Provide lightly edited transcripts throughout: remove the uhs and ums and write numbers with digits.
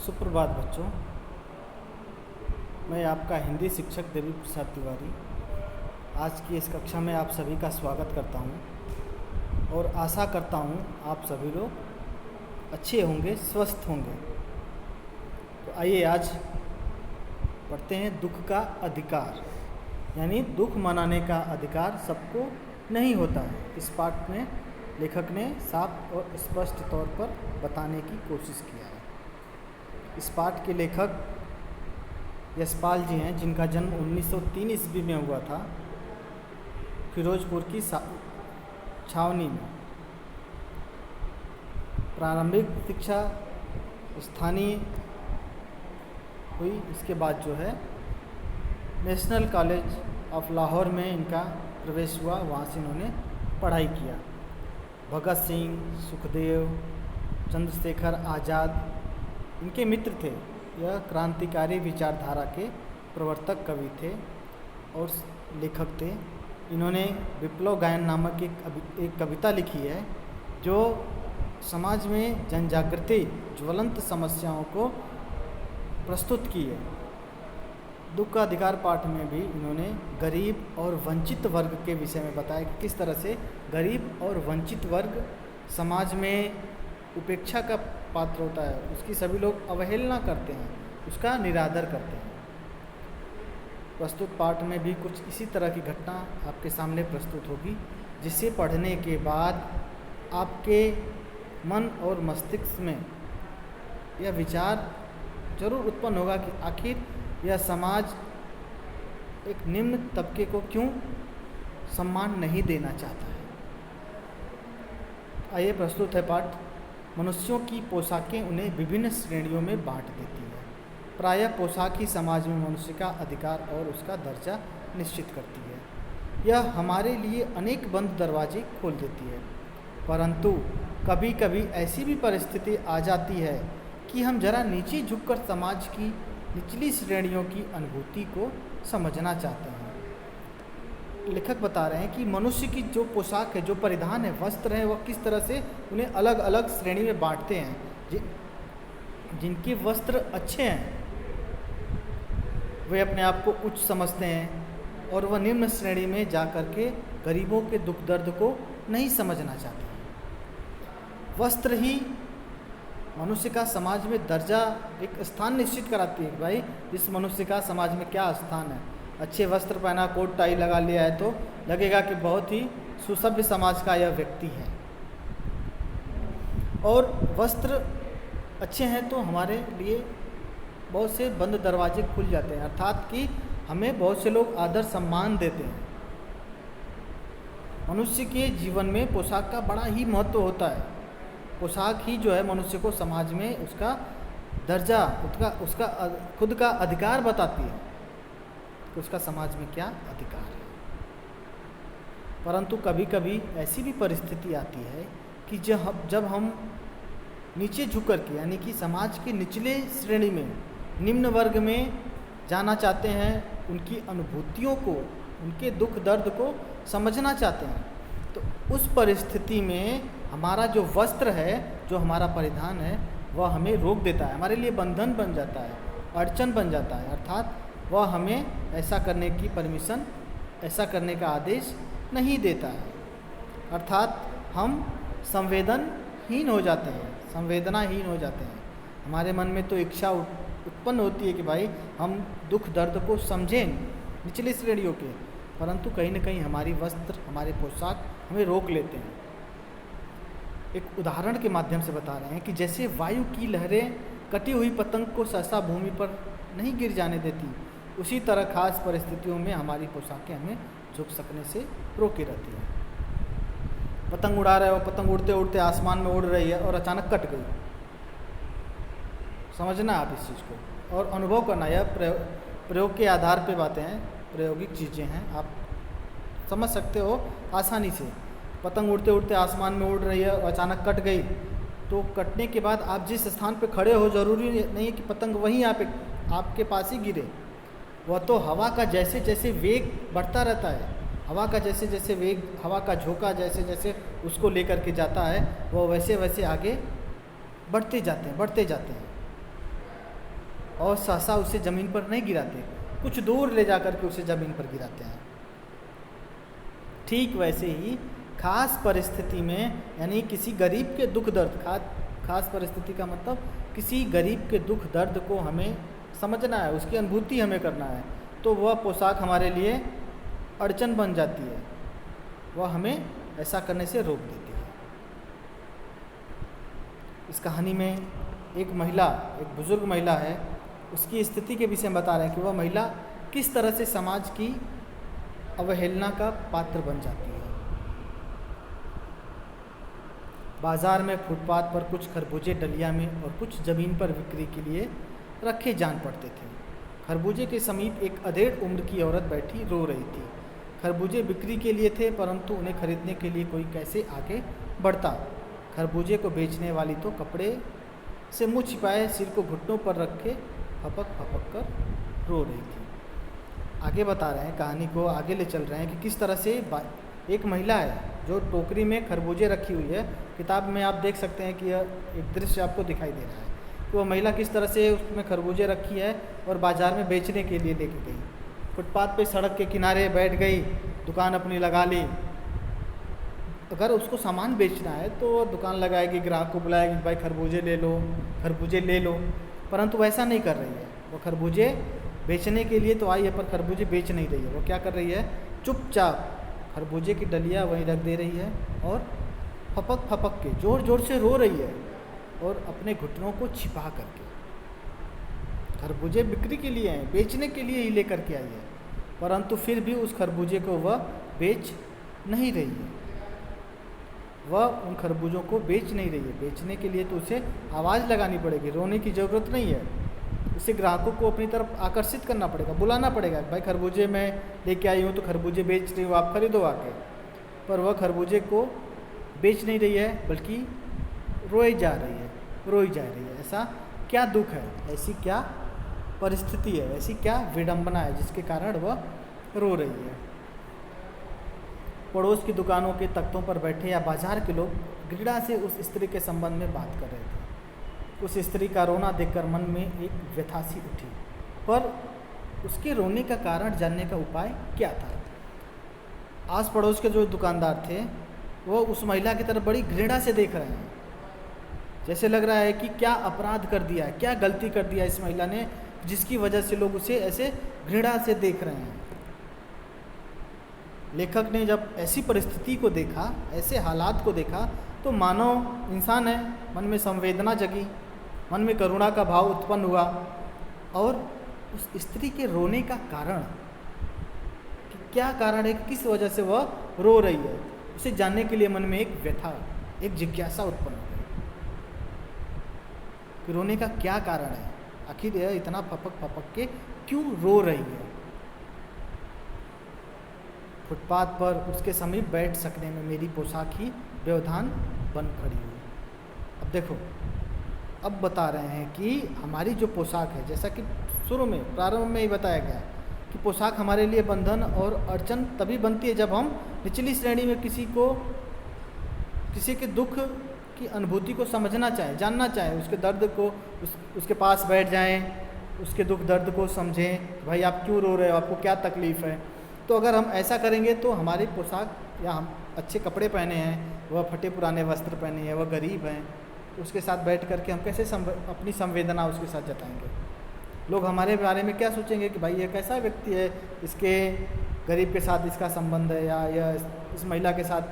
सुप्रभात बच्चों। मैं आपका हिंदी शिक्षक देवी प्रसाद तिवारी आज की इस कक्षा में आप सभी का स्वागत करता हूं और आशा करता हूं आप सभी लोग अच्छे होंगे, स्वस्थ होंगे। तो आइए आज पढ़ते हैं दुख का अधिकार, यानी दुख मनाने का अधिकार सबको नहीं होता है। इस पाठ में लेखक ने साफ और स्पष्ट तौर पर बताने की कोशिश किया है। इस पाठ के लेखक यशपाल जी हैं, जिनका जन्म 1903 ईस्वी में हुआ था, फिरोजपुर की छावनी में। प्रारंभिक शिक्षा स्थानीय हुई, इसके बाद जो है नेशनल कॉलेज ऑफ लाहौर में इनका प्रवेश हुआ, वहाँ से इन्होंने पढ़ाई किया। भगत सिंह, सुखदेव, चंद्रशेखर आज़ाद इनके मित्र थे। यह क्रांतिकारी विचारधारा के प्रवर्तक कवि थे और लेखक थे। इन्होंने विप्लव गायन नामक एक कविता लिखी है जो समाज में जनजागृति, ज्वलंत समस्याओं को प्रस्तुत की है। दुख का अधिकार पाठ में भी इन्होंने गरीब और वंचित वर्ग के विषय में बताया कि किस तरह से गरीब और वंचित वर्ग समाज में उपेक्षा का पात्र होता है, उसकी सभी लोग अवहेलना करते हैं, उसका निरादर करते हैं। प्रस्तुत पाठ में भी कुछ इसी तरह की घटना आपके सामने प्रस्तुत होगी, जिसे पढ़ने के बाद आपके मन और मस्तिष्क में यह विचार जरूर उत्पन्न होगा कि आखिर यह समाज एक निम्न तबके को क्यों सम्मान नहीं देना चाहता है। आइए प्रस्तुत है पाठ। मनुष्यों की पोशाकें उन्हें विभिन्न श्रेणियों में बांट देती है। प्रायः पोशाक ही समाज में मनुष्य का अधिकार और उसका दर्जा निश्चित करती है। यह हमारे लिए अनेक बंद दरवाजे खोल देती है, परंतु कभी कभी ऐसी भी परिस्थिति आ जाती है कि हम जरा नीचे झुककर समाज की निचली श्रेणियों की अनुभूति को समझना चाहते हैं। लेखक बता रहे हैं कि मनुष्य की जो पोशाक है, जो परिधान है, वस्त्र है, वह किस तरह से उन्हें अलग अलग श्रेणी में बांटते हैं। जिनके वस्त्र अच्छे हैं वे अपने आप को उच्च समझते हैं और वह निम्न श्रेणी में जा कर के गरीबों के दुख दर्द को नहीं समझना चाहते हैं। वस्त्र ही मनुष्य का समाज में दर्जा, एक स्थान निश्चित कराती है कि भाई इस मनुष्य का समाज में क्या स्थान है। अच्छे वस्त्र पहना, कोट टाई लगा लिया है तो लगेगा कि बहुत ही सुसभ्य समाज का यह व्यक्ति है। और वस्त्र अच्छे हैं तो हमारे लिए बहुत से बंद दरवाजे खुल जाते हैं, अर्थात कि हमें बहुत से लोग आदर सम्मान देते हैं। मनुष्य के जीवन में पोशाक का बड़ा ही महत्व होता है। पोशाक ही जो है मनुष्य को समाज में उसका दर्जा, उसका खुद का अधिकार बताती है कि उसका समाज में क्या अधिकार है। परंतु कभी कभी ऐसी भी परिस्थिति आती है कि जब हम नीचे झुक कर के, यानी कि समाज के निचले श्रेणी में, निम्न वर्ग में जाना चाहते हैं, उनकी अनुभूतियों को, उनके दुख दर्द को समझना चाहते हैं, तो उस परिस्थिति में हमारा जो वस्त्र है, जो हमारा परिधान है, वह हमें रोक देता है, हमारे लिए बंधन बन जाता है, अड़चन बन जाता है। अर्थात वह हमें ऐसा करने की परमिशन, ऐसा करने का आदेश नहीं देता है। अर्थात हम संवेदनहीन हो जाते हैं, संवेदनाहीन हो जाते हैं। हमारे मन में तो इच्छा उत्पन्न होती है कि भाई हम दुख दर्द को समझें निचली श्रेणियों के, परंतु कहीं ना कहीं हमारी वस्त्र, हमारे पोशाक हमें रोक लेते हैं। एक उदाहरण के माध्यम से बता रहे हैं कि जैसे वायु की लहरें कटी हुई पतंग को सहसा भूमि पर नहीं गिर जाने देती, उसी तरह खास परिस्थितियों में हमारी पोशाकें हमें झुक सकने से रोके रहती हैं। पतंग उड़ा रहे हो, पतंग उड़ते उड़ते आसमान में उड़ रही है और अचानक कट गई। समझना आप इस चीज़ को और अनुभव करना। यह प्रयोग के आधार पे बातें हैं, प्रायोगिक चीज़ें हैं, आप समझ सकते हो आसानी से। पतंग उड़ते उड़ते आसमान में उड़ रही है और अचानक कट गई, तो कटने के बाद आप जिस स्थान पे खड़े हो, ज़रूरी नहीं है कि पतंग वहीं आपके पास ही गिरे। वह तो हवा का जैसे जैसे वेग बढ़ता रहता है, हवा का जैसे जैसे वेग, हवा का झोंका जैसे जैसे उसको लेकर के जाता है, वह वैसे वैसे आगे बढ़ते जाते हैं। और सहसा उसे ज़मीन पर नहीं गिराते, कुछ दूर ले जाकर के उसे ज़मीन पर गिराते हैं। ठीक वैसे ही खास परिस्थिति में, यानी किसी गरीब के दुख दर्द, खास परिस्थिति का मतलब किसी गरीब के दुख दर्द को हमें समझना है, उसकी अनुभूति हमें करना है, तो वह पोशाक हमारे लिए अड़चन बन जाती है, वह हमें ऐसा करने से रोक देती है। इस कहानी में एक महिला, एक बुजुर्ग महिला है, उसकी स्थिति के विषय में बता रहे हैं कि वह महिला किस तरह से समाज की अवहेलना का पात्र बन जाती है। बाजार में फुटपाथ पर कुछ खरबूजे डलिया में और कुछ ज़मीन पर बिक्री के लिए रखे जान पड़ते थे। खरबूजे के समीप एक अधेड़ उम्र की औरत बैठी रो रही थी। खरबूजे बिक्री के लिए थे, परंतु उन्हें खरीदने के लिए कोई कैसे आगे बढ़ता। खरबूजे को बेचने वाली तो कपड़े से मुँह छिपाए सिर को घुटनों पर रखे फपक फपक कर रो रही थी। आगे बता रहे हैं, कहानी को आगे ले चल रहे हैं कि किस तरह से एक महिला है जो टोकरी में खरबूजे रखी हुई है। किताब में आप देख सकते हैं कि यह एक दृश्य आपको दिखाई दे रहा है कि वह महिला किस तरह से उसमें खरबूजे रखी है और बाज़ार में बेचने के लिए लेके गई। फुटपाथ पे सड़क के किनारे बैठ गई, दुकान अपनी लगा ली। अगर उसको सामान बेचना है तो वह दुकान लगाएगी, ग्राहक को बुलाएगी, भाई खरबूजे ले लो, परंतु वैसा नहीं कर रही है। वो खरबूजे बेचने के लिए तो आई है, पर खरबूजे बेच नहीं रही है। वो क्या कर रही है, चुपचाप खरबूजे की डलिया वहीं रख दे रही है और फपक फपक के ज़ोर ज़ोर से रो रही है और अपने घुटनों को छिपा करके। खरबूजे बिक्री के लिए हैं, बेचने के लिए ही लेकर के आई है, परंतु फिर भी उस खरबूजे को वह बेच नहीं रही है। वह उन खरबूजों को बेच नहीं रही है। बेचने के लिए तो उसे आवाज़ लगानी पड़ेगी, रोने की ज़रूरत नहीं है। उसे ग्राहकों को अपनी तरफ आकर्षित करना पड़ेगा, बुलाना पड़ेगा, भाई खरबूजे मैं लेके आई हूँ तो खरबूजे बेच रही हूँ, आप खरीदो आके। पर वह खरबूजे को बेच नहीं रही है, बल्कि रोई जा रही है। ऐसा क्या दुख है, ऐसी क्या परिस्थिति है, ऐसी क्या विडंबना है जिसके कारण वह रो रही है। पड़ोस की दुकानों के तख्तों पर बैठे या बाजार के लोग घृणा से उस स्त्री के संबंध में बात कर रहे थे। उस स्त्री का रोना देखकर मन में एक व्यथा सी उठी, पर उसके रोने का कारण जानने का उपाय क्या था। आस पड़ोस के जो दुकानदार थे वो उस महिला की तरफ बड़ी घृणा से देख रहे हैं, जैसे लग रहा है कि क्या अपराध कर दिया, क्या गलती कर दिया इस महिला ने, जिसकी वजह से लोग उसे ऐसे घृणा से देख रहे हैं। लेखक ने जब ऐसी परिस्थिति को देखा, ऐसे हालात को देखा, तो मानव इंसान है, मन में संवेदना जगी, मन में करुणा का भाव उत्पन्न हुआ और उस स्त्री के रोने का कारण, कि क्या कारण है, किस वजह से वह रो रही है, उसे जानने के लिए मन में एक व्यथा, एक जिज्ञासा उत्पन्न हो गई कि रोने का क्या कारण है, आखिर यह इतना फपक फपक के क्यों रो रही है। फुटपाथ पर उसके समीप बैठ सकने में मेरी पोशाक ही व्यवधान बन खड़ी हुई। अब देखो, अब बता रहे हैं कि हमारी जो पोशाक है, जैसा कि शुरू में प्रारंभ में ही बताया गया कि पोशाक हमारे लिए बंधन और अड़चन तभी बनती है जब हम निचली श्रेणी में किसी के दुख की अनुभूति को समझना चाहें, जानना चाहें, उसके दर्द को उसके पास बैठ जाएं, उसके दुख दर्द को समझें, भाई आप क्यों रो रहे हो, आपको क्या तकलीफ़ है। तो अगर हम ऐसा करेंगे तो हमारी पोशाक, या हम अच्छे कपड़े पहने हैं, वह फटे पुराने वस्त्र पहने हैं, वह गरीब हैं, उसके साथ बैठ करके हम कैसे अपनी संवेदना उसके साथ जताएंगे। लोग हमारे बारे में क्या सोचेंगे कि भाई ये कैसा व्यक्ति है, इसके गरीब के साथ इसका संबंध है, या यह इस महिला के साथ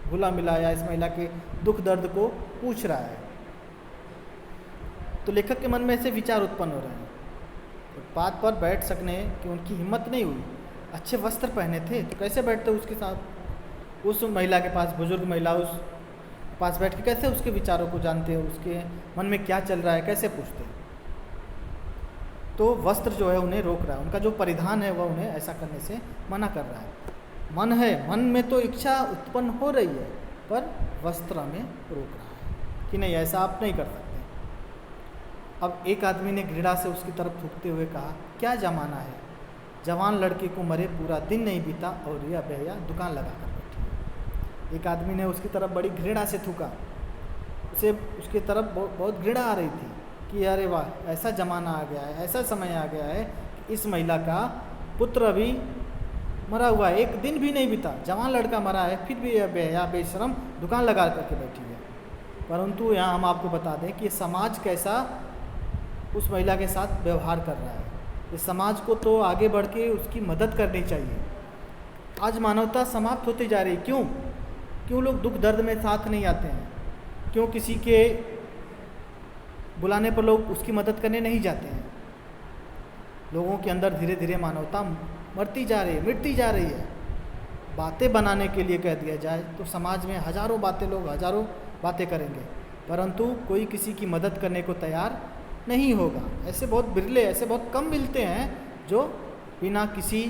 घुला मिला, या इस महिला के दुख दर्द को पूछ रहा है। तो लेखक के मन में ऐसे विचार उत्पन्न हो रहे हैं। फुटपाथ पर बैठ सकने की उनकी हिम्मत नहीं हुई। अच्छे वस्त्र पहने थे तो कैसे बैठते उसके साथ, उस महिला के पास, बुजुर्ग महिला उस पास बैठ के कैसे उसके विचारों को जानते हो, उसके मन में क्या चल रहा है, कैसे पूछते। तो वस्त्र जो है उन्हें रोक रहा है, उनका जो परिधान है वह उन्हें ऐसा करने से मना कर रहा है। मन है, मन में तो इच्छा उत्पन्न हो रही है, पर वस्त्र में रोक रहा है कि नहीं, ऐसा आप नहीं कर सकते। अब एक आदमी ने घृणा से उसकी तरफ थूकते हुए कहा, क्या जमाना है, जवान लड़के को मरे पूरा दिन नहीं बीता और यह बेहया दुकान लगा कर बैठी। एक आदमी ने उसकी तरफ बड़ी घृणा से थूका, उसे उसकी तरफ बहुत घृणा आ रही थी कि अरे वाह, ऐसा ज़माना आ गया है, ऐसा समय आ गया है कि इस महिला का पुत्र अभी मरा हुआ है, एक दिन भी नहीं बीता, जवान लड़का मरा है, फिर भी यह बेहया बेशरम दुकान लगा करके बैठी है। परंतु यहाँ हम आपको बता दें कि समाज कैसा उस महिला के साथ व्यवहार कर रहा है। इस समाज को तो आगे बढ़ के उसकी मदद करनी चाहिए। आज मानवता समाप्त होती जा रही। क्यों लोग दुख दर्द में साथ नहीं आते हैं? क्यों किसी के बुलाने पर लोग उसकी मदद करने नहीं जाते हैं? लोगों के अंदर धीरे धीरे मानवता मरती जा रही है, मिटती जा रही है। बातें बनाने के लिए कह दिया जाए तो समाज में हजारों बातें करेंगे, परंतु कोई किसी की मदद करने को तैयार नहीं होगा। ऐसे बहुत कम मिलते हैं जो बिना किसी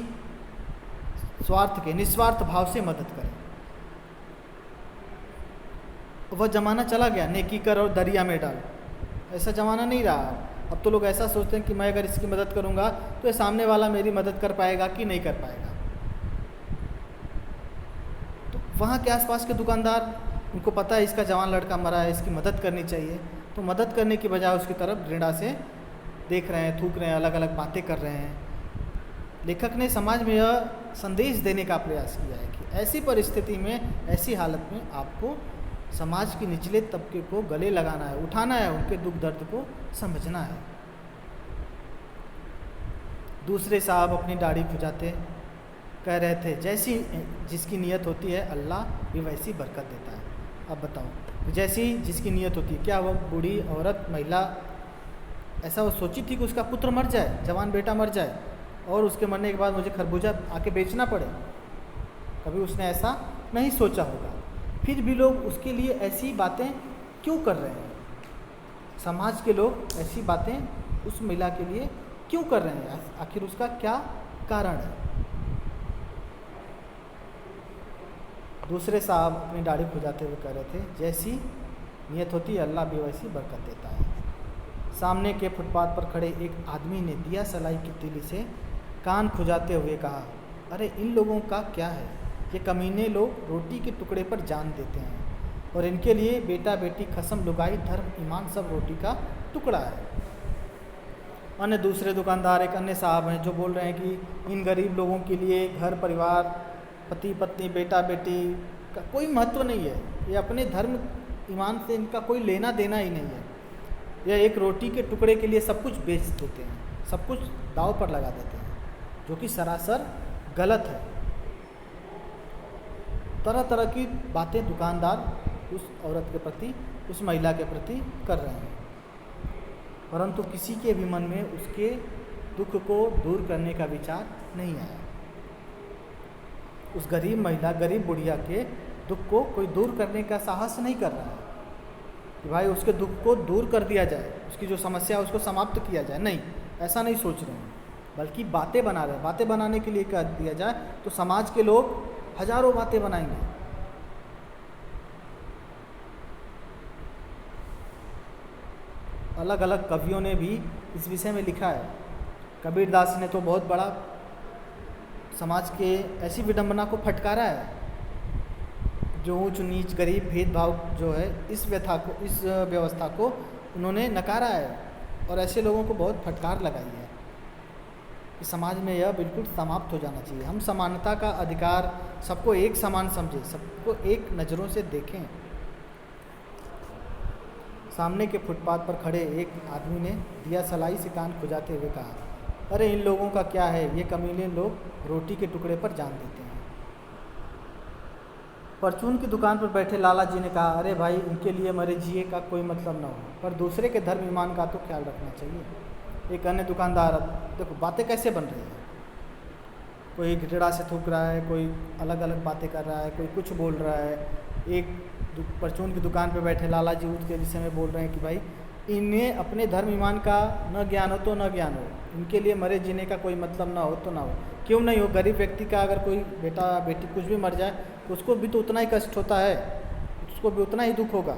स्वार्थ के निस्वार्थ भाव से मदद करें। वह ज़माना चला गया, नेकी कर और दरिया में डाल, ऐसा ज़माना नहीं रहा। अब तो लोग ऐसा सोचते हैं कि मैं अगर इसकी मदद करूंगा तो ये सामने वाला मेरी मदद कर पाएगा कि नहीं कर पाएगा। तो वहाँ के आसपास के दुकानदार, उनको पता है इसका जवान लड़का मरा है, इसकी मदद करनी चाहिए, तो मदद करने की बजाय उसकी तरफ घृणा से देख रहे हैं, थूक रहे हैं, अलग अलग बातें कर रहे हैं। लेखक ने समाज में यह संदेश देने का प्रयास किया है कि ऐसी परिस्थिति में, ऐसी हालत में आपको समाज के निचले तबके को गले लगाना है, उठाना है, उनके दुख दर्द को समझना है। दूसरे साहब अपनी दाढ़ी खुजाते कह रहे थे, जैसी जिसकी नीयत होती है अल्लाह भी वैसी बरकत देता है। अब बताओ, जैसी जिसकी नीयत होती है, क्या वह बूढ़ी औरत महिला ऐसा वो सोची थी कि उसका पुत्र मर जाए, जवान बेटा मर जाए और उसके मरने के बाद मुझे खरबूजा आके बेचना पड़े? कभी उसने ऐसा नहीं सोचा होगा। फिर भी लोग उसके लिए ऐसी बातें क्यों कर रहे हैं? समाज के लोग ऐसी बातें उस महिला के लिए क्यों कर रहे हैं? आखिर उसका क्या कारण है? दूसरे साहब अपनी दाढ़ी खुजाते हुए कह रहे थे, जैसी नीयत होती है अल्लाह भी वैसी बरकत देता है। सामने के फुटपाथ पर खड़े एक आदमी ने दिया सलाई की तीली से कान खुजाते हुए कहा, अरे इन लोगों का क्या है? ये कमीने लोग रोटी के टुकड़े पर जान देते हैं और इनके लिए बेटा बेटी खसम लुगाई धर्म ईमान सब रोटी का टुकड़ा है। अन्य दूसरे दुकानदार एक अन्य साहब हैं जो बोल रहे हैं कि इन गरीब लोगों के लिए घर परिवार, पति पत्नी, बेटा बेटी का कोई महत्व नहीं है। ये अपने धर्म ईमान से इनका कोई लेना देना ही नहीं है। यह एक रोटी के टुकड़े के लिए सब कुछ बेच देते हैं, सब कुछ दांव पर लगा देते हैं, जो कि सरासर गलत है। तरह तरह की बातें दुकानदार उस औरत के प्रति, उस महिला के प्रति कर रहे हैं, परंतु किसी के भी मन में उसके दुख को दूर करने का विचार नहीं आया। उस गरीब महिला, गरीब बुढ़िया के दुख को कोई दूर करने का साहस नहीं कर रहा है कि भाई उसके दुख को दूर कर दिया जाए, उसकी जो समस्या है उसको समाप्त किया जाए। नहीं, ऐसा नहीं सोच रहे हैं, बल्कि बातें बना रहे हैं। बातें बनाने के लिए कह दिया जाए तो समाज के लोग हजारों बातें बनाएंगे। अलग अलग कवियों ने भी इस विषय में लिखा है। कबीर दास ने तो बहुत बड़ा समाज के ऐसी विडंबना को फटकारा है, जो ऊंच नीच गरीब भेदभाव जो है इस व्यवस्था को उन्होंने नकारा है और ऐसे लोगों को बहुत फटकार लगाई है कि समाज में यह बिल्कुल समाप्त हो जाना चाहिए। हम समानता का अधिकार, सबको एक समान समझें, सबको एक नज़रों से देखें। सामने के फुटपाथ पर खड़े एक आदमी ने दिया सलाई से कान खुजाते हुए कहा, अरे इन लोगों का क्या है? ये कमीने लोग रोटी के टुकड़े पर जान देते हैं। परचून की दुकान पर बैठे लाला जी ने कहा, अरे भाई इनके लिए मरे जिए का कोई मतलब ना हो, पर दूसरे के धर्म ईमान का तो ख्याल रखना चाहिए। एक अन्य दुकानदार, देखो बातें कैसे बन रही हैं, कोई घिटड़ा से थूक रहा है, कोई अलग अलग बातें कर रहा है, कोई कुछ बोल रहा है। एक परचून की दुकान पर बैठे लाला जी उसके विषय में बोल रहे हैं कि भाई इन्हें अपने धर्म ईमान का न ज्ञान हो तो न ज्ञान हो, इनके लिए मरे जीने का कोई मतलब ना हो तो ना हो। क्यों नहीं हो? गरीब व्यक्ति का अगर कोई बेटा बेटी कुछ भी मर जाए तो उसको भी तो उतना ही कष्ट होता है, उसको भी उतना ही दुख होगा,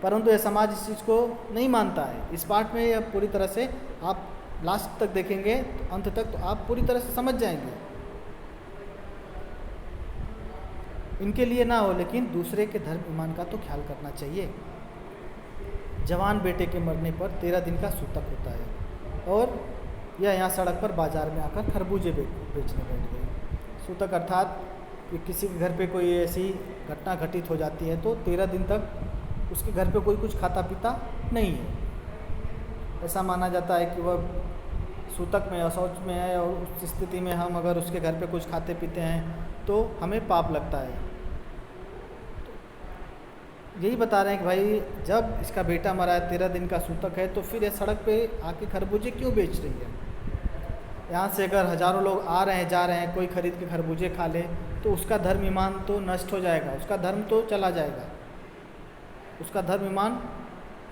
परंतु यह समाज इस चीज़ को नहीं मानता है। इस पाठ में यह पूरी तरह से आप लास्ट तक देखेंगे, तो अंत तक तो आप पूरी तरह से समझ जाएंगे। इनके लिए ना हो, लेकिन दूसरे के धर्म ईमान का तो ख्याल करना चाहिए। जवान बेटे के मरने पर 13 दिन का सूतक होता है। और यह यहाँ सड़क पर बाज़ार में आकर खरबूजे बेचने बैठ गई। सूतक अर्थात कि किसी के घर पे कोई ऐसी घटना घटित हो जाती है तो 13 दिन तक उसके घर पे कोई कुछ खाता पीता नहीं है। ऐसा माना जाता है कि वह सूतक में अशौच में है और उस स्थिति में हम अगर उसके घर पे कुछ खाते पीते हैं तो हमें पाप लगता है। यही बता रहे हैं कि भाई जब इसका बेटा मरा है, 13 दिन का सूतक है, तो फिर ये सड़क पे आके खरबूजे क्यों बेच रही है? यहाँ से अगर हज़ारों लोग आ रहे हैं जा रहे हैं, कोई खरीद के खरबूजे खा ले तो उसका धर्म ईमान तो नष्ट हो जाएगा, उसका धर्म तो चला जाएगा, उसका धर्म ईमान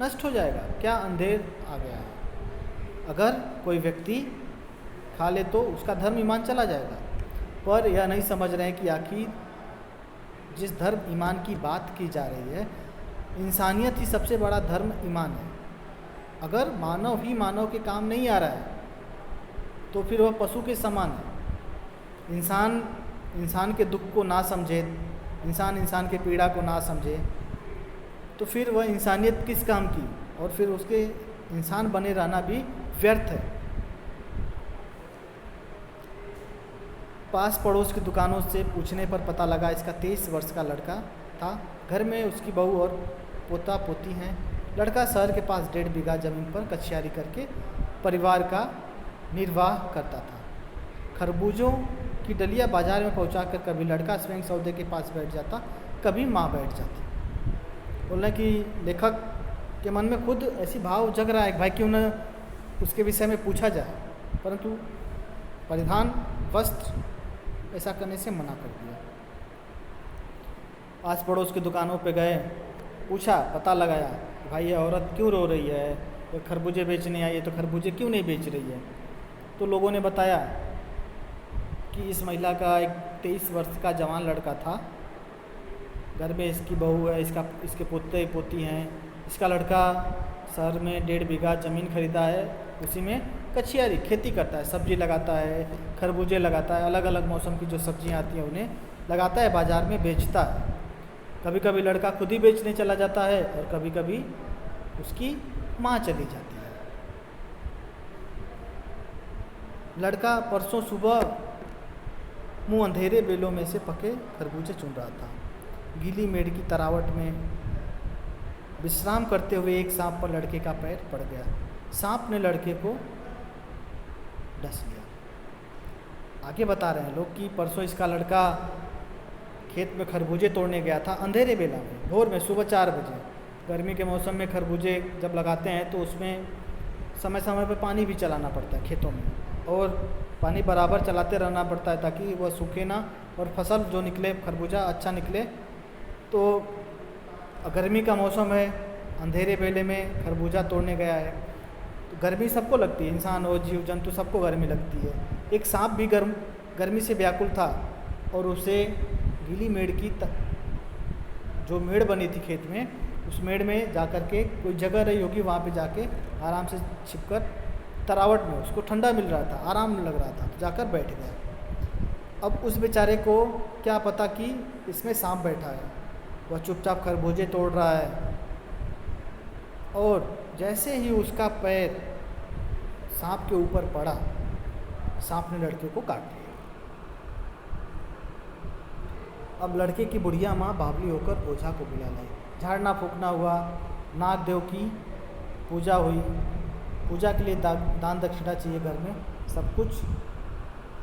नष्ट हो जाएगा। क्या अंधेर आ गया है? अगर कोई व्यक्ति खा ले तो उसका धर्म ईमान चला जाएगा। पर यह नहीं समझ रहे हैं कि आखिर जिस धर्म ईमान की बात की जा रही है, इंसानियत ही सबसे बड़ा धर्म ईमान है। अगर मानव ही मानव के काम नहीं आ रहा है तो फिर वह पशु के समान है। इंसान के दुख को ना समझे, इंसान के पीड़ा को ना समझे तो फिर वह इंसानियत किस काम की, और फिर उसके इंसान बने रहना भी व्यर्थ है। पास पड़ोस की दुकानों से पूछने पर पता लगा इसका 23 वर्ष का लड़का था। घर में उसकी बहू और पोता पोती हैं। लड़का शहर के पास 1.5 बीघा ज़मीन पर कचियारी करके परिवार का निर्वाह करता था। खरबूजों की डलिया बाजार में पहुंचाकर कभी लड़का स्वयं सौदे के पास बैठ जाता, कभी माँ बैठ जाती। बोलना कि लेखक के मन में खुद ऐसी भाव जग रहा है कि भाई क्यों न उसके विषय में पूछा जाए, परंतु परिधान वस्त्र ऐसा करने से मना कर दिया। आस पड़ोस की दुकानों पे गए, पूछा, पता लगाया भाई ये औरत क्यों रो रही है, तो खरबूजे बेचने आई है तो खरबूजे क्यों नहीं बेच रही है। तो लोगों ने बताया कि इस महिला का एक 23 वर्ष का जवान लड़का था, घर में इसकी बहू है, इसके पोते पोती हैं। इसका लड़का शहर में 1.5 बीघा ज़मीन खरीदा है, उसी में कचियारी खेती करता है, सब्जी लगाता है, खरबूजे लगाता है, अलग अलग मौसम की जो सब्जियां आती हैं उन्हें लगाता है, बाज़ार में बेचता है। कभी कभी लड़का खुद ही बेचने चला जाता है और कभी कभी उसकी माँ चली जाती है। लड़का परसों सुबह मुँह अंधेरे बेलों में से पके खरबूजे चुन रहा था। गीली मेड़ की तरावट में विश्राम करते हुए एक सांप पर लड़के का पैर पड़ गया। सांप ने लड़के को डस लिया। आगे बता रहे हैं लोग कि परसों इसका लड़का खेत में खरबूजे तोड़ने गया था, अंधेरे बेला में, भोर में, सुबह 4 बजे। गर्मी के मौसम में खरबूजे जब लगाते हैं तो उसमें समय समय पर पानी भी चलाना पड़ता है खेतों में, और पानी बराबर चलाते रहना पड़ता है ताकि वह सूखे ना और फसल जो निकले, खरबूजा अच्छा निकले। तो गर्मी का मौसम है, अंधेरे बेले में खरबूजा तोड़ने गया है, तो गर्मी सबको लगती है, इंसान हो, जीव जंतु सबको गर्मी लगती है। एक सांप भी गर्मी से व्याकुल था और उसे गीली मेड़ की जो मेड़ बनी थी खेत में, उस मेड़ में जाकर के कोई जगह रही होगी, वहाँ पे जाके आराम से छिपकर तरावट में उसको ठंडा मिल रहा था, आराम लग रहा था, जाकर बैठ गया। अब उस बेचारे को क्या पता कि इसमें सांप बैठा है। वह चुपचाप खरबूजे तोड़ रहा है और जैसे ही उसका पैर सांप के ऊपर पड़ा, सांप ने लड़के को काट लिया। अब लड़के की बुढ़िया माँ बावली होकर ओझा को बुला लाई। झाड़ना फूकना हुआ, नाग देव की पूजा हुई। पूजा के लिए दान दक्षिणा चाहिए घर में, सब कुछ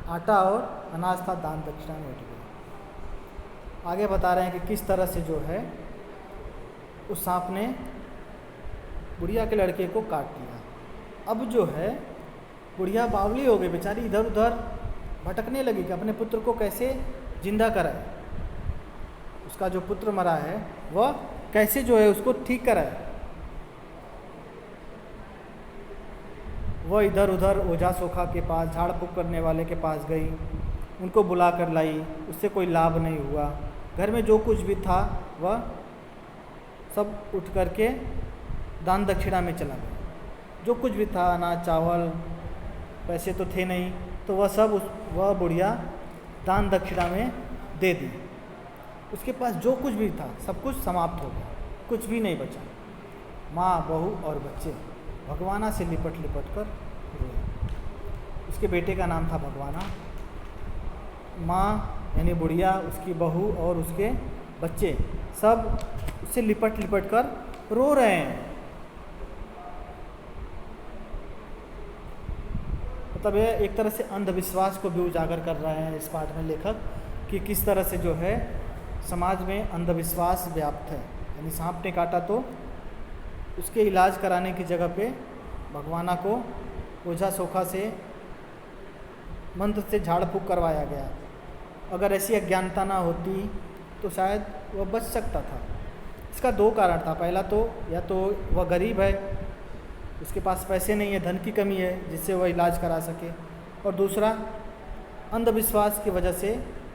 आटा और अनाज था, दान दक्षिणा में उठ गया। आगे बता रहे हैं कि किस तरह से जो है उस सांप ने बुढ़िया के लड़के को काट लिया। अब जो है बुढ़िया बावली हो गई बेचारी, इधर उधर भटकने लगी कि अपने पुत्र को कैसे जिंदा कराए, उसका जो पुत्र मरा है वह कैसे जो है उसको ठीक कराए। वह इधर उधर ओझा सोखा के पास, झाड़ फूक करने वाले के पास गई, उनको बुला कर लाई, उससे कोई लाभ नहीं हुआ। घर में जो कुछ भी था वह सब उठ करके दान दक्षिणा में चला गया। जो कुछ भी था, अनाज चावल, पैसे तो थे नहीं, तो वह सब वह बुढ़िया दान दक्षिणा में दे दी। उसके पास जो कुछ भी था सब कुछ समाप्त हो गया, कुछ भी नहीं बचा। माँ, बहू और बच्चे भगवाना से लिपट लिपट कर रोए। उसके बेटे का नाम था भगवाना। माँ यानी बुढ़िया, उसकी बहू और उसके बच्चे सब उससे लिपट लिपट कर रो रहे हैं। मतलब यह एक तरह से अंधविश्वास को भी उजागर कर रहे हैं इस पाठ में लेखक, कि किस तरह से जो है समाज में अंधविश्वास व्याप्त है। यानी सांप ने काटा तो उसके इलाज कराने की जगह पे भगवाना को ओझा सोखा से मंत्र से झाड़ फूँक करवाया गया। अगर ऐसी अज्ञानता ना होती तो शायद वह बच सकता था। इसका दो कारण था। पहला तो या तो वह गरीब है, उसके पास पैसे नहीं है, धन की कमी है जिससे वह इलाज करा सके, और दूसरा अंधविश्वास की वजह से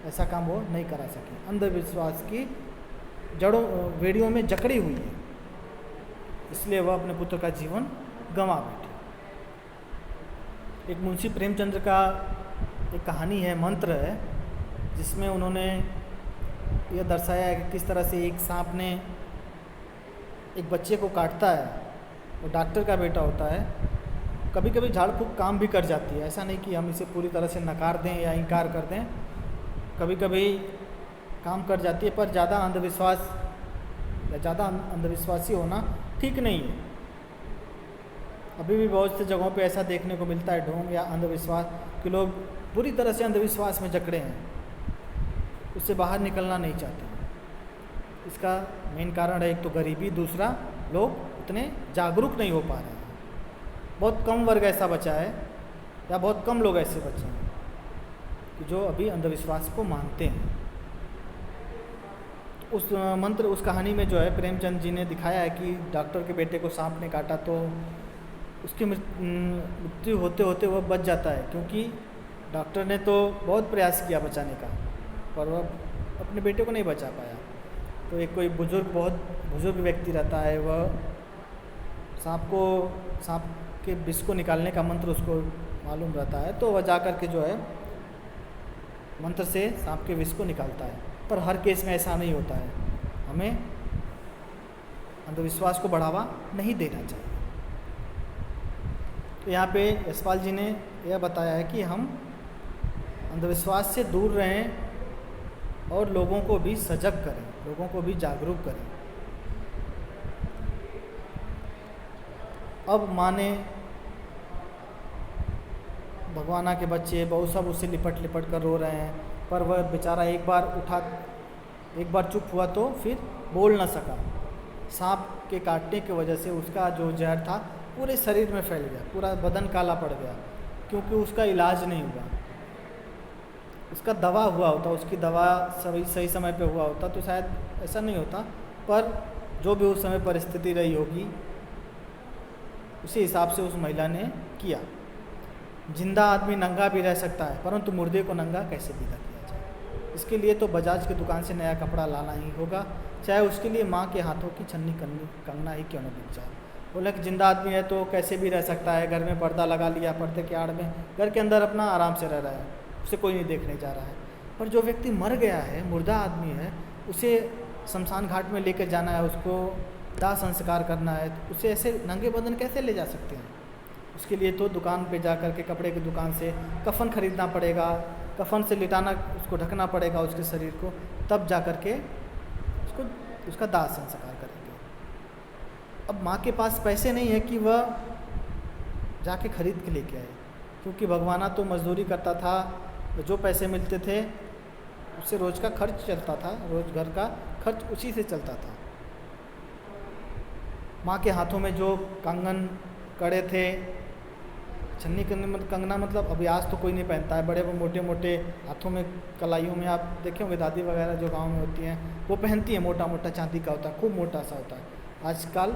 ऐसा काम वो नहीं करा सके। अंधविश्वास की जड़ों वेड़ियों में जकड़ी हुई है, इसलिए वह अपने पुत्र का जीवन गंवा बैठे। एक मुंशी प्रेमचंद्र का एक कहानी है, मंत्र है, जिसमें उन्होंने यह दर्शाया है कि किस तरह से एक सांप ने एक बच्चे को काटता है। वो डॉक्टर का बेटा होता है। कभी कभी झाड़ फूँक काम भी कर जाती है, ऐसा नहीं कि हम इसे पूरी तरह से नकार दें या इनकार कर दें। कभी कभी काम कर जाती है, पर ज़्यादा अंधविश्वास या ज़्यादा अंधविश्वासी होना ठीक नहीं है। अभी भी बहुत से जगहों पे ऐसा देखने को मिलता है, ढोंग या अंधविश्वास कि लोग पूरी तरह से अंधविश्वास में जकड़े हैं, उससे बाहर निकलना नहीं चाहते। इसका मेन कारण है एक तो गरीबी, दूसरा लोग उतने जागरूक नहीं हो पा रहे हैं। बहुत कम वर्ग ऐसा बचा है या बहुत कम लोग ऐसे बचे हैं कि जो अभी अंधविश्वास को मानते हैं। उस मंत्र, उस कहानी में जो है प्रेमचंद जी ने दिखाया है कि डॉक्टर के बेटे को सांप ने काटा तो उसकी मृत्यु होते होते वह बच जाता है, क्योंकि डॉक्टर ने तो बहुत प्रयास किया बचाने का, पर वह अपने बेटे को नहीं बचा पाया। तो एक कोई बहुत बुजुर्ग व्यक्ति रहता है, वह सांप के विष को निकालने का मंत्र उसको मालूम रहता है, तो वह जा कर के जो है मंत्र से सांप के विष को निकालता है। पर हर केस में ऐसा नहीं होता है। हमें अंधविश्वास को बढ़ावा नहीं देना चाहिए। तो यहाँ पे यशपाल जी ने यह बताया है कि हम अंधविश्वास से दूर रहें और लोगों को भी सजग करें, लोगों को भी जागरूक करें। अब माँ ने भगवाना के बच्चे बहू सब उससे लिपट लिपट कर रो रहे हैं, पर वह बेचारा एक बार चुप हुआ तो फिर बोल ना सका। सांप के काटने की वजह से उसका जो जहर था पूरे शरीर में फैल गया, पूरा बदन काला पड़ गया, क्योंकि उसका इलाज नहीं हुआ। उसका दवा हुआ होता, उसकी दवा सही समय पे हुआ होता तो शायद ऐसा नहीं होता। पर जो भी उस समय परिस्थिति रही होगी उसी हिसाब से उस महिला ने किया। जिंदा आदमी नंगा भी रह सकता है, परंतु मुर्दे को नंगा कैसे विदा किया जाए। इसके लिए तो बजाज की दुकान से नया कपड़ा लाना ही होगा, चाहे उसके लिए माँ के हाथों की छन्नी कंगना ही क्यों न बिक जाए। बोला कि जिंदा आदमी है तो कैसे भी रह सकता है, घर में पर्दा लगा लिया, पर्दे के आड़ में घर के अंदर अपना आराम से रह रहा है, उसे कोई नहीं देखने जा रहा है। पर जो व्यक्ति मर गया है, मुर्दा आदमी है, उसे शमशान घाट में लेकर जाना है, उसको दाह संस्कार करना है, तो उसे ऐसे नंगे बदन कैसे ले जा सकते हैं। उसके लिए तो दुकान पे जा कर के कपड़े की दुकान से कफन खरीदना पड़ेगा, कफन से लिटाना, उसको ढकना पड़ेगा उसके शरीर को, तब जा कर के उसका दाह संस्कार करेंगे। अब माँ के पास पैसे नहीं है कि वह जाके खरीद के लेके आए, क्योंकि भगवाना तो मजदूरी करता था, जो पैसे मिलते थे उससे रोज़ का खर्च चलता था, रोज़ घर का खर्च उसी से चलता था। माँ के हाथों में जो कंगन कड़े थे, छन्नी कंगना मतलब अभी आज तो कोई नहीं पहनता है, बड़े मोटे मोटे हाथों में कलाइयों में आप देखे होंगे दादी वगैरह जो गांव में होती हैं वो पहनती है, मोटा मोटा चांदी का होता है, खूब मोटा सा होता है। आजकल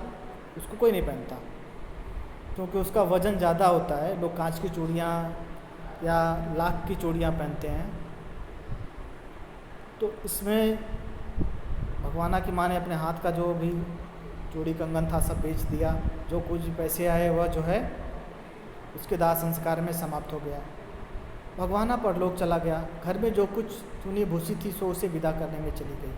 उसको कोई नहीं पहनता क्योंकि उसका वज़न ज़्यादा होता है। लोग कांच की चूड़ियाँ या लाख की चूड़ियाँ पहनते हैं। तो इसमें भगवाना की माँ ने अपने हाथ का जो भी चूड़ी कंगन था सब बेच दिया, जो कुछ पैसे आए वह जो है उसके दाह संस्कार में समाप्त हो गया। भगवाना परलोक चला गया, घर में जो कुछ चुनी भूसी थी सो उसे विदा करने में चली गई।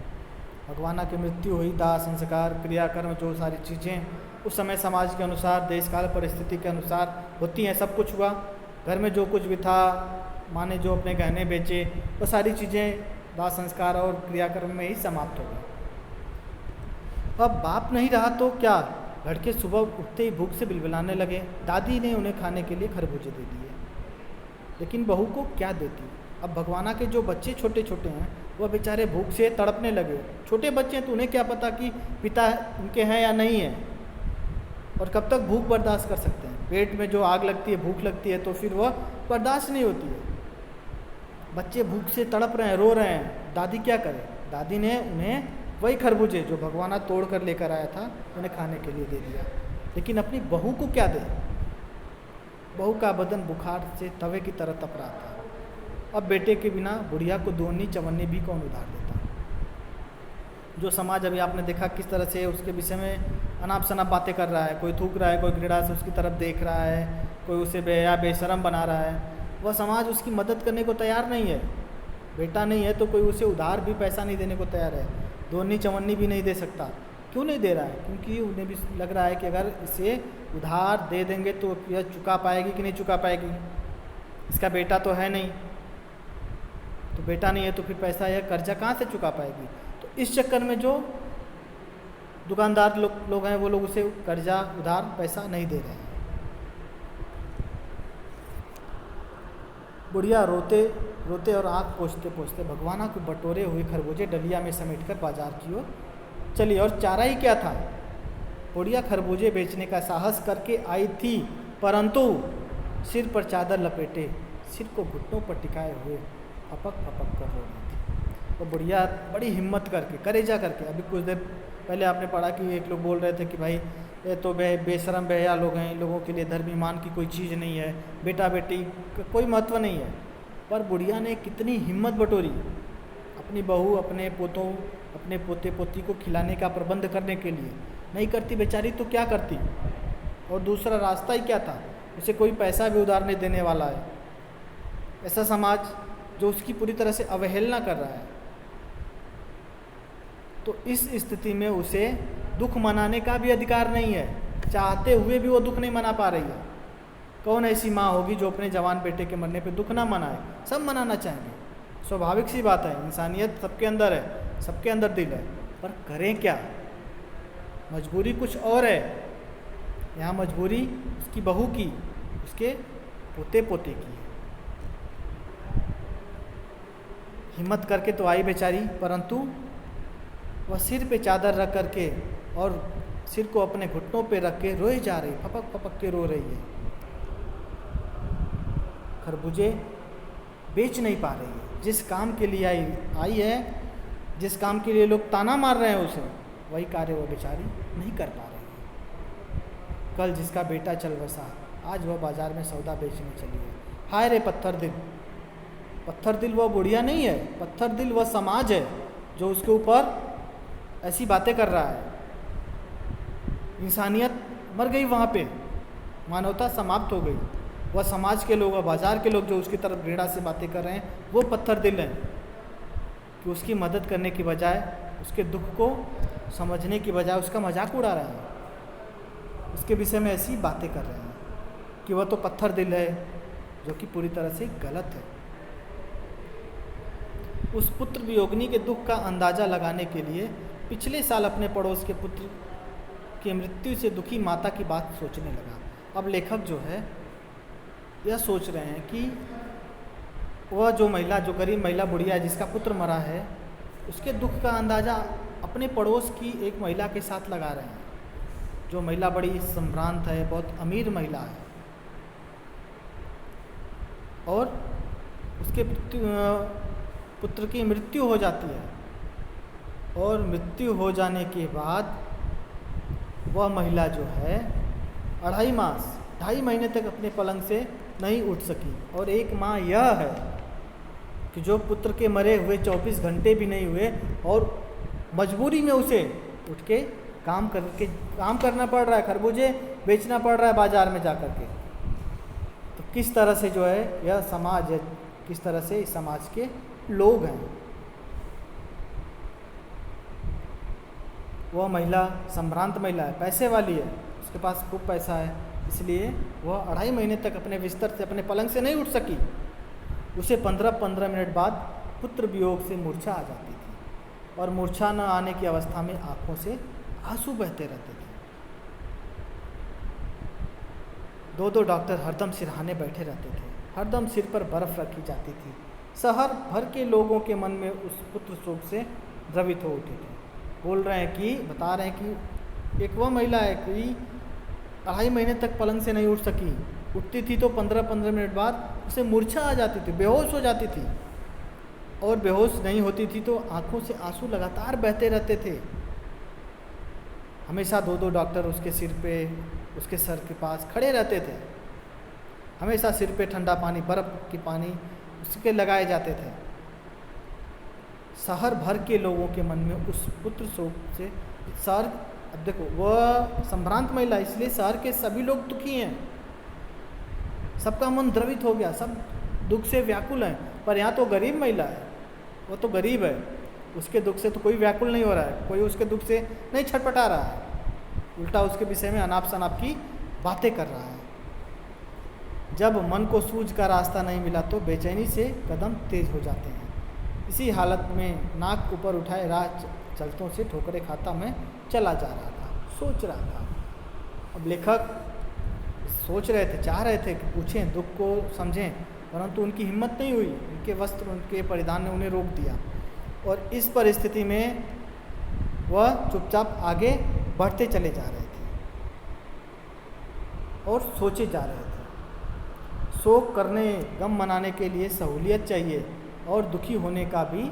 भगवाना की मृत्यु हुई, दाह संस्कार क्रियाकर्म जो सारी चीज़ें उस समय समाज के अनुसार, देश काल परिस्थिति के अनुसार होती हैं। सब कुछ हुआ, घर में जो कुछ भी था, माँ ने जो अपने गहने बेचे, वो सारी चीज़ें दाह संस्कार और क्रियाक्रम में ही समाप्त हो गई। अब बाप नहीं रहा तो क्या, लड़के सुबह उठते ही भूख से बिलबिलाने लगे। दादी ने उन्हें खाने के लिए खरबूजे दे दिए, लेकिन बहू को क्या देती। अब भगवाना के जो बच्चे छोटे छोटे हैं वह बेचारे भूख से तड़पने लगे। छोटे बच्चे हैं तो उन्हें क्या पता कि पिता उनके हैं या नहीं है, और कब तक भूख बर्दाश्त कर सकते हैं। पेट में जो आग लगती है, भूख लगती है, तो फिर वह बर्दाश्त नहीं होती है। बच्चे भूख से तड़प रहे हैं, रो रहे हैं, दादी क्या करे। दादी ने उन्हें वही खरबूजे जो भगवाना तोड़ कर लेकर आया था उन्हें खाने के लिए दे दिया। लेकिन अपनी बहू को क्या दे। बहू का बदन बुखार से तवे की तरह तप रहा था। अब बेटे के बिना बुढ़िया को दोनी चवन्नी भी कौन उधार देता। जो समाज अभी आपने देखा किस तरह से उसके विषय में अनाप शनाप बातें कर रहा है, कोई थूक रहा है, कोई घृणा से उसकी तरफ देख रहा है, कोई उसे बेहया बेशरम बना रहा है, वह समाज उसकी मदद करने को तैयार नहीं है। बेटा नहीं है तो कोई उसे उधार भी पैसा नहीं देने को तैयार है, दोनी चवन्नी भी नहीं दे सकता। क्यों नहीं दे रहा है? क्योंकि उन्हें भी लग रहा है कि अगर इसे उधार दे देंगे तो यह चुका पाएगी कि नहीं चुका पाएगी। इसका बेटा तो है नहीं, तो बेटा नहीं है तो फिर पैसा यह कर्जा कहाँ से चुका पाएगी। तो इस चक्कर में जो दुकानदार लोग हैं वो लोग उसे कर्जा उधार पैसा नहीं दे रहे हैं। बुढ़िया रोते रोते और आँख पोंछते पोंछते भगवाना को बटोरे हुए खरबूजे डलिया में समेटकर बाजार की ओर चली। और चारा ही क्या था, बुढ़िया खरबूजे बेचने का साहस करके आई थी, परंतु सिर पर चादर लपेटे, सिर को घुटनों पर टिकाए हुए फपक फपक कर रो रही थी। वो बुढ़िया बड़ी हिम्मत करके, करेजा करके, अभी कुछ देर पहले आपने पढ़ा कि एक लोग बोल रहे थे कि भाई ये तो बेशरम बेहया लोग हैं, इन लोगों के लिए धर्म ईमान की कोई चीज़ नहीं है, बेटा बेटी का कोई महत्व नहीं है। पर बुढ़िया ने कितनी हिम्मत बटोरी अपनी बहू, अपने पोतों, अपने पोते पोती को खिलाने का प्रबंध करने के लिए। नहीं करती बेचारी तो क्या करती, और दूसरा रास्ता ही क्या था, उसे कोई पैसा भी उधार नहीं देने वाला है। ऐसा समाज जो उसकी पूरी तरह से अवहेलना कर रहा है, तो इस स्थिति में उसे दुख मनाने का भी अधिकार नहीं है। चाहते हुए भी वो दुख नहीं मना पा रही है। कौन ऐसी माँ होगी जो अपने जवान बेटे के मरने पे दुख ना मनाए। सब मनाना चाहेंगे, स्वाभाविक सी बात है, इंसानियत सबके अंदर है, सबके अंदर दिल है, पर करें क्या। मजबूरी कुछ और है। यहाँ मजबूरी उसकी बहू की, उसके पोते पोते की है। हिम्मत करके तो आई बेचारी, परंतु वह सिर पे चादर रख करके और सिर को अपने घुटनों पे रख के रोए जा रही, फपक फपक के रो रही है। खरबूजे बेच नहीं पा रही है। जिस काम के लिए आई है, जिस काम के लिए लोग ताना मार रहे हैं उसे, वही कार्य वो बेचारी नहीं कर पा रही है। कल जिसका बेटा चल बसा, आज वह बाजार में सौदा बेचने चली है। हाय रे पत्थर दिल। पत्थर दिल वह बुढ़िया नहीं है, पत्थर दिल वह समाज है जो उसके ऊपर ऐसी बातें कर रहा है। इंसानियत मर गई वहाँ पे, मानवता समाप्त हो गई। वह समाज के लोग और बाजार के लोग जो उसकी तरफ घृणा से बातें कर रहे हैं, वो पत्थर दिल हैं कि उसकी मदद करने की बजाय, उसके दुख को समझने की बजाय उसका मजाक उड़ा रहे हैं। उसके विषय में ऐसी बातें कर रहे हैं कि वह तो पत्थर दिल है, जो कि पूरी तरह से गलत है। उस पुत्र वियोगिनी के दुख का अंदाज़ा लगाने के लिए पिछले साल अपने पड़ोस के पुत्र की मृत्यु से दुखी माता की बात सोचने लगा। अब लेखक जो है यह सोच रहे हैं कि वह जो महिला, जो गरीब महिला बुढ़िया जिसका पुत्र मरा है, उसके दुख का अंदाज़ा अपने पड़ोस की एक महिला के साथ लगा रहे हैं, जो महिला बड़ी संभ्रांत है, बहुत अमीर महिला है, और उसके पुत्र की मृत्यु हो जाती है। और मृत्यु हो जाने के बाद वह महिला जो है 2.5 महीने तक अपने पलंग से नहीं उठ सकी। और एक माँ यह है कि जो पुत्र के मरे हुए 24 घंटे भी नहीं हुए और मजबूरी में उसे उठ के काम करना पड़ रहा है, खरबूजे बेचना पड़ रहा है बाजार में जा कर के। तो किस तरह से जो है यह समाज है, किस तरह से इस समाज के लोग हैं। वह महिला संभ्रांत महिला है, पैसे वाली है, उसके पास खूब पैसा है, इसलिए वह 2.5 महीने तक अपने बिस्तर से, अपने पलंग से नहीं उठ सकी। उसे 15-15 मिनट बाद पुत्र वियोग से मूर्छा आ जाती थी और मूर्छा न आने की अवस्था में आंखों से आंसू बहते रहते थे। 2-2 डॉक्टर हरदम सिरहाने बैठे रहते थे, हरदम सिर पर बर्फ रखी जाती थी। शहर भर के लोगों के मन में उस पुत्र शोक से द्रवित हो उठे थे। बता रहे हैं कि एक वह महिला है कि 2.5 महीने तक पलंग से नहीं उठ सकी, उठती थी तो 15-15 मिनट बाद उसे मूर्छा आ जाती थी, बेहोश हो जाती थी, और बेहोश नहीं होती थी तो आंखों से आंसू लगातार बहते रहते थे। हमेशा 2-2 डॉक्टर उसके सिर पे, उसके सर के पास खड़े रहते थे। हमेशा सिर पे ठंडा पानी, बर्फ़ की पानी उसके लगाए जाते थे। शहर भर के लोगों के मन में उस पुत्र शोक से शहर, अब देखो वह संभ्रांत महिला, इसलिए शहर के सभी लोग दुखी हैं, सबका मन द्रवित हो गया, सब दुख से व्याकुल हैं। पर यहाँ तो गरीब महिला है, वो तो गरीब है, उसके दुख से तो कोई व्याकुल नहीं हो रहा है, कोई उसके दुख से नहीं छटपटा रहा है, उल्टा उसके विषय में अनाप शनाप की बातें कर रहा है। जब मन को सूझ का रास्ता नहीं मिला तो बेचैनी से कदम तेज हो जाते हैं। इसी हालत में नाक ऊपर उठाए राह चलतों से ठोकरे खाता मैं चला जा रहा था, सोच रहा था। अब लेखक सोच रहे थे, चाह रहे थे कि पूछें, दुख को समझें, परंतु उनकी हिम्मत नहीं हुई। उनके वस्त्र, उनके परिधान ने उन्हें रोक दिया, और इस परिस्थिति में वह चुपचाप आगे बढ़ते चले जा रहे थे और सोचे जा रहे थे। शोक करने, गम मनाने के लिए सहूलियत चाहिए, और दुखी होने का भी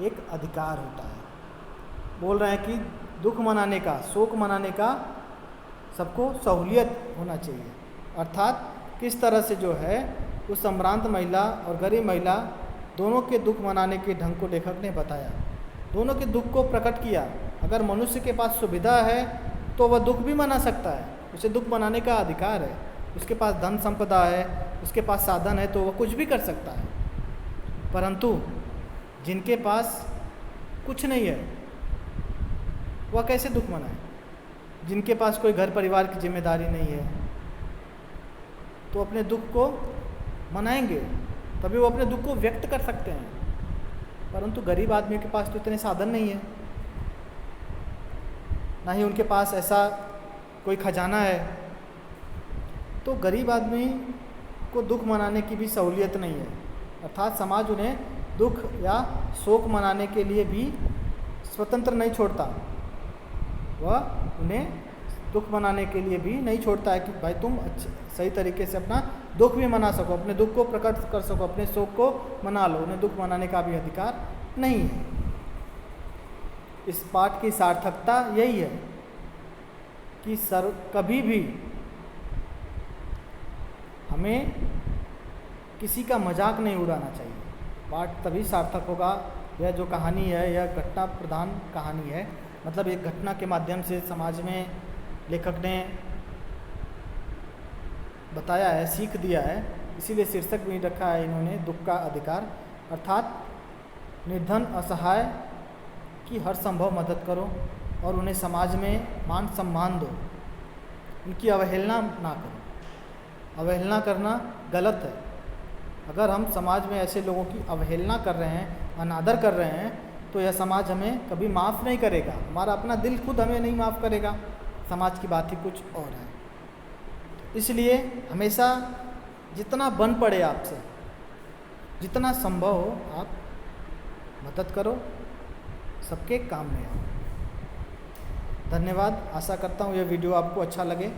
एक अधिकार होता है। बोल रहे हैं कि दुख मनाने का, शोक मनाने का सबको सहूलियत होना चाहिए। अर्थात किस तरह से जो है उस संभ्रांत महिला और गरीब महिला दोनों के दुख मनाने के ढंग को लेखक ने बताया, दोनों के दुख को प्रकट किया। अगर मनुष्य के पास सुविधा है तो वह दुख भी मना सकता है, उसे दुख मनाने का अधिकार है। उसके पास धन संपदा है, उसके पास साधन है, तो वह कुछ भी कर सकता है। परंतु जिनके पास कुछ नहीं है वह कैसे दुख मनाए? जिनके पास कोई घर परिवार की जिम्मेदारी नहीं है तो अपने दुख को मनाएंगे, तभी वो अपने दुख को व्यक्त कर सकते हैं। परंतु गरीब आदमी के पास तो इतने साधन नहीं है, ना ही उनके पास ऐसा कोई खजाना है, तो गरीब आदमी को दुख मनाने की भी सहूलियत नहीं है। अर्थात समाज उन्हें दुख या शोक मनाने के लिए भी स्वतंत्र नहीं छोड़ता, वह उन्हें दुख मनाने के लिए भी नहीं छोड़ता है कि भाई तुम सही तरीके से अपना दुख भी मना सको, अपने दुख को प्रकट कर सको, अपने शोक को मना लो। उन्हें दुख मनाने का भी अधिकार नहीं है। इस पाठ की सार्थकता यही है कि कभी भी हमें किसी का मजाक नहीं उड़ाना चाहिए। पाठ तभी सार्थक होगा, यह जो कहानी है यह घटना प्रधान कहानी है, मतलब एक घटना के माध्यम से समाज में लेखक ने बताया है, सीख दिया है। इसीलिए शीर्षक भी रखा है इन्होंने, दुख का अधिकार। अर्थात निर्धन असहाय की हर संभव मदद करो और उन्हें समाज में मान सम्मान दो, उनकी अवहेलना ना करो। अवहेलना करना गलत है। अगर हम समाज में ऐसे लोगों की अवहेलना कर रहे हैं, अनादर कर रहे हैं, तो यह समाज हमें कभी माफ़ नहीं करेगा। हमारा अपना दिल खुद हमें नहीं माफ़ करेगा, समाज की बात ही कुछ और है। इसलिए हमेशा जितना बन पड़े आपसे, जितना संभव हो, आप मदद करो, सबके काम में आओ। धन्यवाद। आशा करता हूँ यह वीडियो आपको अच्छा लगे।